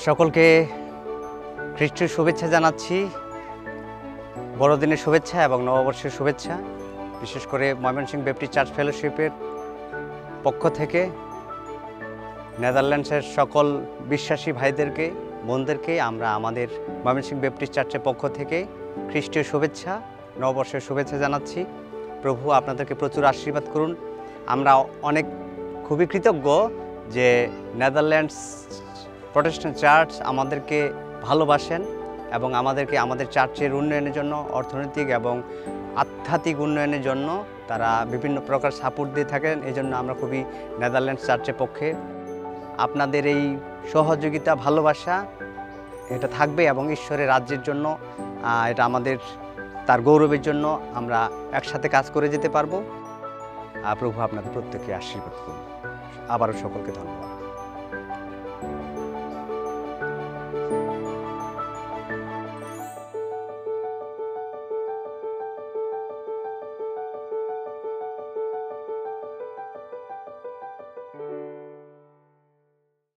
সকলকে খ্রিস্টের শুভেচ্ছা জানাচ্ছি। বড়দিনের শুভেচ্ছা এবং নববর্ষের শুভেচ্ছা। বিশেষ করে ময়মনসিংহ ব্যাপটিস্ট চার্চ ফেলোশিপের পক্ষ থেকে নেদারল্যান্ডসের সকল বিশ্বাসী ভাইদেরকে বোনদেরকে আমরা আমাদের ময়মনসিংহ ব্যাপটিস্ট চার্চের পক্ষ থেকে খ্রিস্টীয় শুভেচ্ছা, নববর্ষের শুভেচ্ছা জানাচ্ছি। প্রভু আপনাদেরকে প্রচুর আশীর্বাদ করুন। আমরা খুবই কৃতজ্ঞ যে নেদারল্যান্ডস প্রটেস্ট্যান্ট চার্চ আমাদেরকে ভালোবাসেন এবং আমাদেরকে আমাদের চার্চের উন্নয়নের জন্য, অর্থনৈতিক এবং আধ্যাত্মিক উন্নয়নের জন্য তারা বিভিন্ন প্রকার সাপোর্ট দিয়ে থাকেন। এই জন্য আমরা খুবই নেদারল্যান্ডস চার্চের পক্ষে। আপনাদের এই সহযোগিতা, ভালোবাসা এটা থাকবে এবং ঈশ্বরের রাজ্যের জন্য এটা আমাদের তার গৌরবের জন্য আমরা একসাথে কাজ করে যেতে পারবো। প্রভু আপনাদের প্রত্যেককে আশীর্বাদ করুন। আবারও সকলকে ধন্যবাদ।